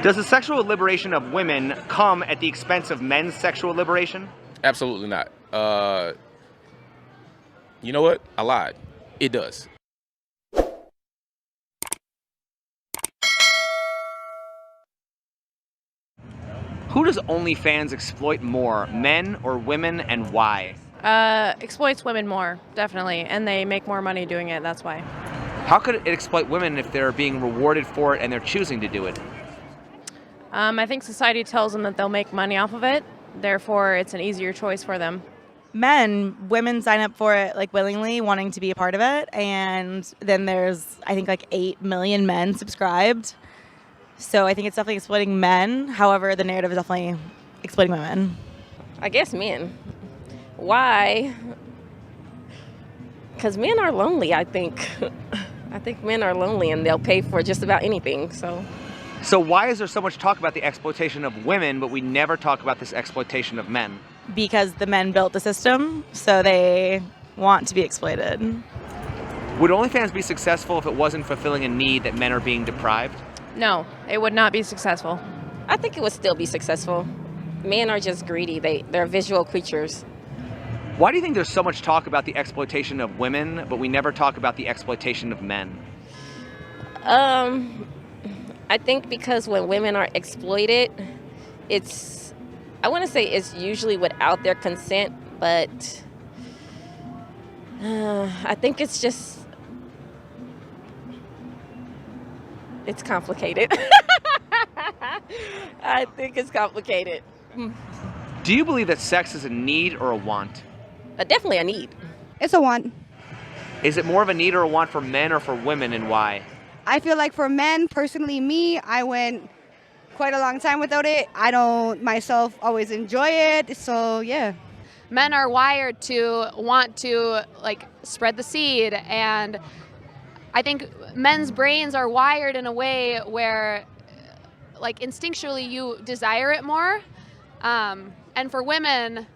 Does the sexual liberation of women come at the expense of men's sexual liberation? Absolutely not. You know what? I lied. It does. Who does OnlyFans exploit more, men or women, and why? Exploits women more, definitely, and they make more money doing it, that's why. How could it exploit women if they're being rewarded for it and they're choosing to do it? I think society tells them that they'll make money off of it, therefore it's an easier choice for them. Women sign up for it like willingly, wanting to be a part of it, and then there's I think like 8 million men subscribed. So I think it's definitely exploiting men. However, the narrative is definitely exploiting women. I guess men. Why? Because men are lonely, I think. I think men are lonely and they'll pay for just about anything, so. So why is there so much talk about the exploitation of women, but we never talk about this exploitation of men? Because the men built the system, so they want to be exploited. Would OnlyFans be successful if it wasn't fulfilling a need that men are being deprived? No, it would not be successful. I think it would still be successful. Men are just greedy. They're visual creatures. Why do you think there's so much talk about the exploitation of women, but we never talk about the exploitation of men? I think because when women are exploited, I want to say it's usually without their consent, but I think it's complicated. I think it's complicated. Do you believe that sex is a need or a want? Definitely a need. It's a want. Is it more of a need or a want for men or for women, and why? I feel like for men, personally me, I went quite a long time without it. I don't myself always enjoy it, so yeah. Men are wired to want to spread the seed, and I think men's brains are wired in a way where instinctually you desire it more. And for women,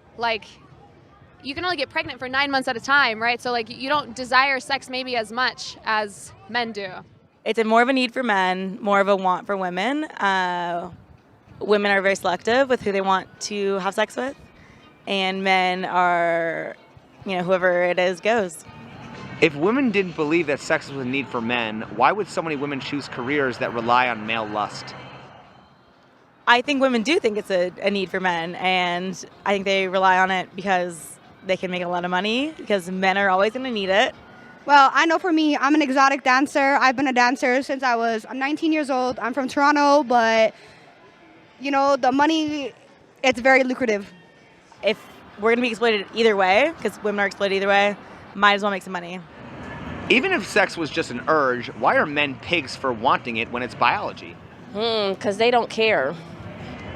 you can only get pregnant for 9 months at a time, right? So you don't desire sex maybe as much as men do. It's more of a need for men, more of a want for women. Women are very selective with who they want to have sex with, and men are, whoever it is goes. If women didn't believe that sex was a need for men, why would so many women choose careers that rely on male lust? I think women do think it's a need for men, and I think they rely on it because they can make a lot of money, because men are always going to need it. Well, I know for me, I'm an exotic dancer. I've been a dancer since I'm 19 years old. I'm from Toronto, but, the money, it's very lucrative. If we're going to be exploited either way, because women are exploited either way, might as well make some money. Even if sex was just an urge, why are men pigs for wanting it when it's biology? Because they don't care.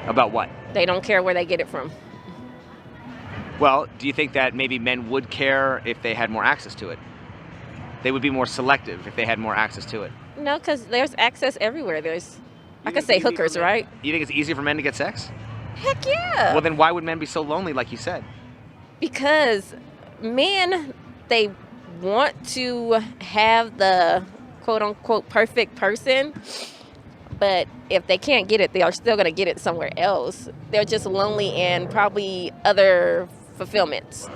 About what? They don't care where they get it from. Well, do you think that maybe men would care if they had more access to it? They would be more selective if they had more access to it? No, because there's access everywhere. I could say hookers, right? You think it's easier for men to get sex? Heck yeah. Well, then why would men be so lonely like you said? Because men, they want to have the quote-unquote perfect person, but if they can't get it, they are still going to get it somewhere else. They're just lonely and probably other fulfillments.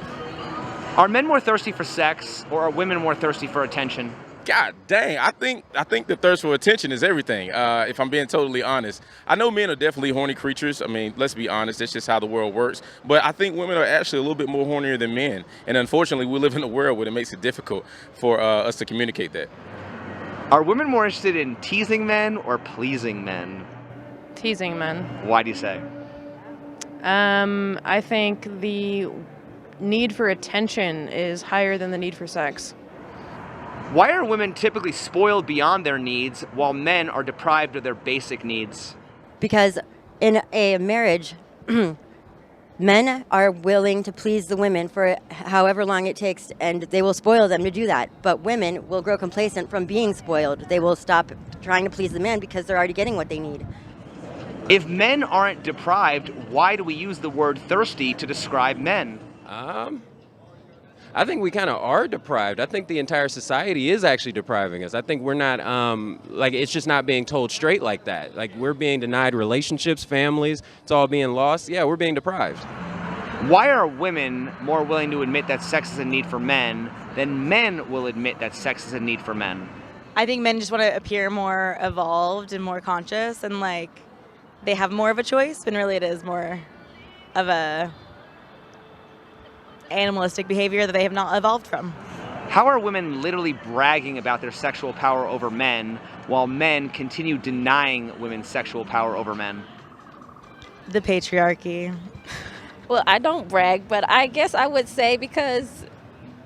Are men more thirsty for sex, or are women more thirsty for attention? God dang, I think the thirst for attention is everything, if I'm being totally honest. I know men are definitely horny creatures. I mean, let's be honest, that's just how the world works. But I think women are actually a little bit more hornier than men. And unfortunately, we live in a world where it makes it difficult for us to communicate that. Are women more interested in teasing men or pleasing men? Teasing men. Why do you say? I think the need for attention is higher than the need for sex. Why are women typically spoiled beyond their needs while men are deprived of their basic needs? Because in a marriage, men are willing to please the women for however long it takes, and they will spoil them to do that. But women will grow complacent from being spoiled. They will stop trying to please the men because they're already getting what they need. If men aren't deprived, why do we use the word thirsty to describe men? I think we kind of are deprived. I think the entire society is actually depriving us. I think we're not, like, it's just not being told straight like that. Like, we're being denied relationships, families, it's all being lost. Yeah, we're being deprived. Why are women more willing to admit that sex is a need for men than men will admit that sex is a need for men? I think men just want to appear more evolved and more conscious, and like they have more of a choice, when really it is more of a animalistic behavior that they have not evolved from. How are women literally bragging about their sexual power over men while men continue denying women's sexual power over men? The patriarchy. Well, I don't brag, but I guess I would say because,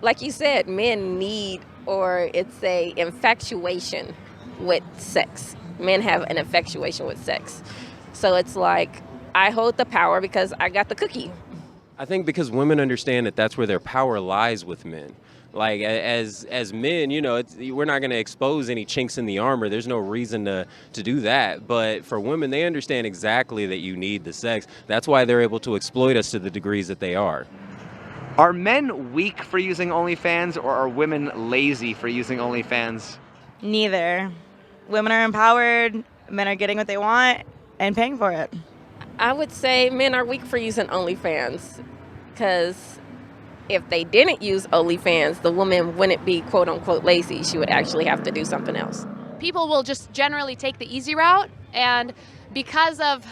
like you said, men need, or it's a infatuation with sex. Men have an infatuation with sex. So it's like, I hold the power because I got the cookie. I think because women understand that that's where their power lies with men. Like, as men, you know, we're not going to expose any chinks in the armor. There's no reason to do that. But for women, they understand exactly that you need the sex. That's why they're able to exploit us to the degrees that they are. Are men weak for using OnlyFans, or are women lazy for using OnlyFans? Neither. Women are empowered, men are getting what they want and paying for it. I would say men are weak for using OnlyFans because if they didn't use OnlyFans, the woman wouldn't be quote unquote lazy. She would actually have to do something else. People will just generally take the easy route, and because of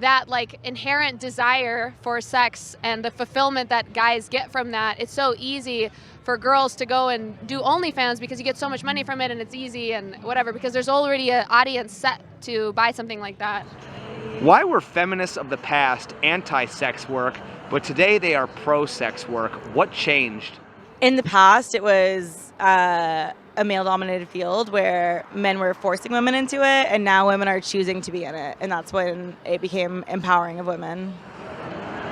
that like inherent desire for sex and the fulfillment that guys get from that, it's so easy for girls to go and do OnlyFans because you get so much money from it and it's easy and whatever, because there's already an audience set to buy something like that. Why were feminists of the past anti-sex work, but today they are pro-sex work? What changed? In the past, it was a male-dominated field where men were forcing women into it, and now women are choosing to be in it, and that's when it became empowering of women.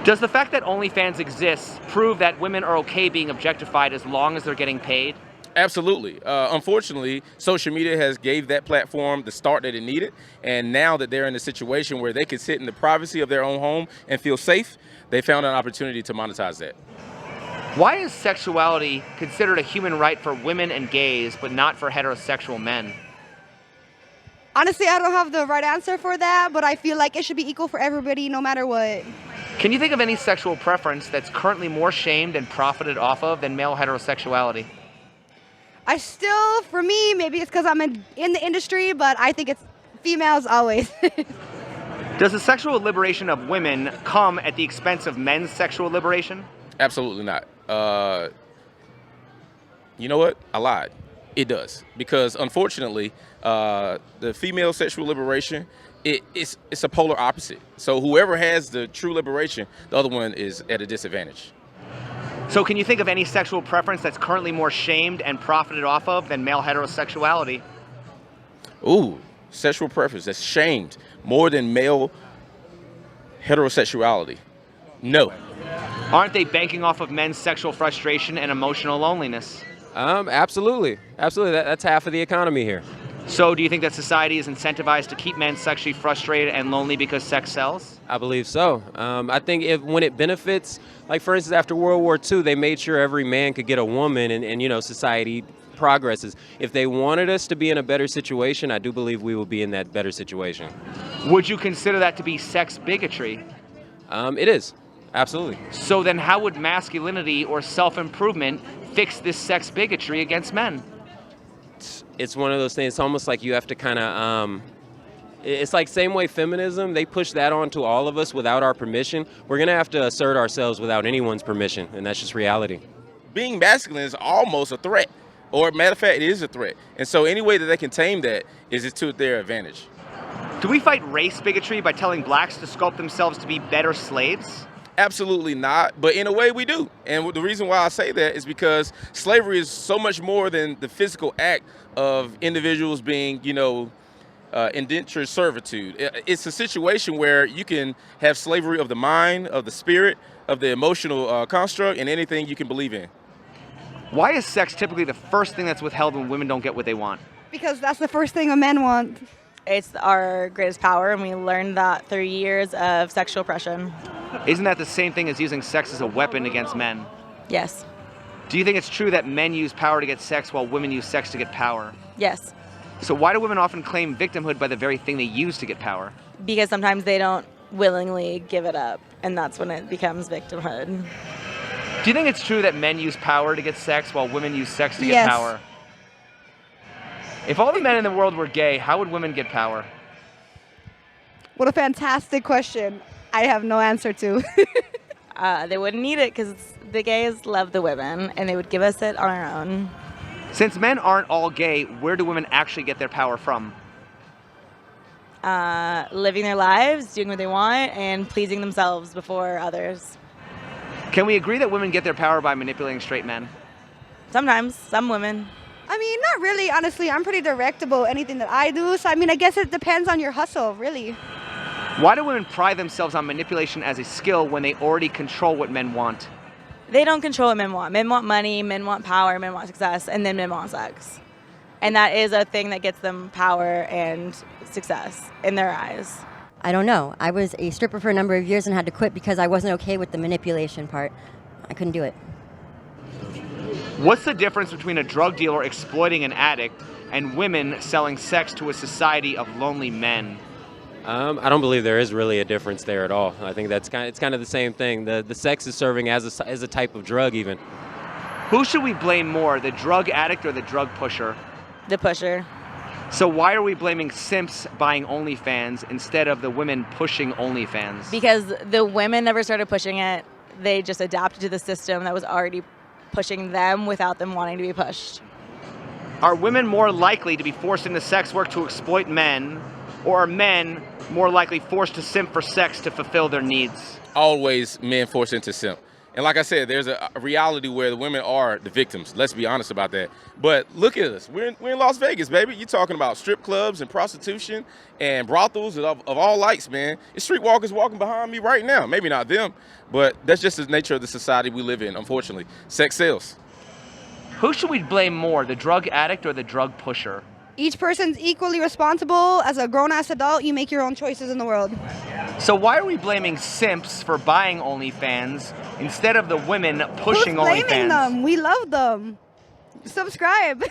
Does the fact that OnlyFans exists prove that women are okay being objectified as long as they're getting paid? Absolutely. Unfortunately, social media has gave that platform the start that it needed, and now that they're in a situation where they can sit in the privacy of their own home and feel safe, they found an opportunity to monetize that. Why is sexuality considered a human right for women and gays, but not for heterosexual men? Honestly, I don't have the right answer for that, but I feel like it should be equal for everybody no matter what. Can you think of any sexual preference that's currently more shamed and profited off of than male heterosexuality? For me, maybe it's because I'm in the industry, but I think it's females always. Does the sexual liberation of women come at the expense of men's sexual liberation? Absolutely not. You know what? I lied. It does. Because unfortunately, the female sexual liberation, it's a polar opposite. So whoever has the true liberation, the other one is at a disadvantage. So can you think of any sexual preference that's currently more shamed and profited off of than male heterosexuality? Ooh, sexual preference that's shamed more than male heterosexuality. No. Aren't they banking off of men's sexual frustration and emotional loneliness? Absolutely. Absolutely. That's half of the economy here. So do you think that society is incentivized to keep men sexually frustrated and lonely because sex sells? I believe so. I think when it benefits, like for instance, after World War II, they made sure every man could get a woman and you know, society progresses. If they wanted us to be in a better situation, I do believe we will be in that better situation. Would you consider that to be sex bigotry? It is. Absolutely. So then how would masculinity or self-improvement fix this sex bigotry against men? It's one of those things. It's almost like you have to kind of, it's like same way feminism, they push that on to all of us without our permission. We're going to have to assert ourselves without anyone's permission, and that's just reality. Being masculine is almost a threat, or matter of fact, it is a threat. And so any way that they can tame that is to their advantage. Do we fight race bigotry by telling blacks to sculpt themselves to be better slaves? Absolutely not, but in a way we do. And the reason why I say that is because slavery is so much more than the physical act of individuals being, you know, indentured servitude. It's a situation where you can have slavery of the mind, of the spirit, of the emotional construct, and anything you can believe in. Why is sex typically the first thing that's withheld when women don't get what they want? Because that's the first thing a man wants. It's our greatest power, and we learned that through years of sexual oppression. Isn't that the same thing as using sex as a weapon against men? Yes. Do you think it's true that men use power to get sex while women use sex to get power? Yes, So why do women often claim victimhood by the very thing they use to get power? because sometimes they don't willingly give it up, and that's when it becomes victimhood. Do you think it's true that men use power to get sex while women use sex to get Yes. power? If all the men in the world were gay, how would women get power? What a fantastic question. I have no answer to. They wouldn't need it because the gays love the women, and they would give us it on our own. Since men aren't all gay, where do women actually get their power from? Living their lives, doing what they want, and pleasing themselves before others. Can we agree that women get their power by manipulating straight men? Sometimes, some women. I mean, not really, honestly. I'm pretty direct about anything that I do. So, I mean, I guess it depends on your hustle, really. Why do women pride themselves on manipulation as a skill when they already control what men want? They don't control what men want. Men want money, men want power, men want success, and then men want sex. And that is a thing that gets them power and success in their eyes. I don't know. I was a stripper for a number of years and had to quit because I wasn't okay with the manipulation part. I couldn't do it. What's the difference between a drug dealer exploiting an addict and women selling sex to a society of lonely men? I don't believe there is really a difference there at all. I think it's kind of the same thing. The sex is serving as a type of drug even. Who should we blame more, the drug addict or the drug pusher? The pusher. So why are we blaming simps buying OnlyFans instead of the women pushing OnlyFans? Because the women never started pushing it. They just adapted to the system that was already pushing them without them wanting to be pushed. Are women more likely to be forced into sex work to exploit men, or are men more likely forced to simp for sex to fulfill their needs? Always men forced into simp. And like I said, there's a reality where the women are the victims. Let's be honest about that. But look at us. We're in Las Vegas, baby. You're talking about strip clubs and prostitution and brothels of all lights, man. It's streetwalkers walking behind me right now. Maybe not them, but that's just the nature of the society we live in, unfortunately. Sex sells. Who should we blame more, the drug addict or the drug pusher? Each person's equally responsible. As a grown-ass adult, you make your own choices in the world. So why are we blaming simps for buying OnlyFans instead of the women pushing Who's blaming OnlyFans? them? We love them. Subscribe.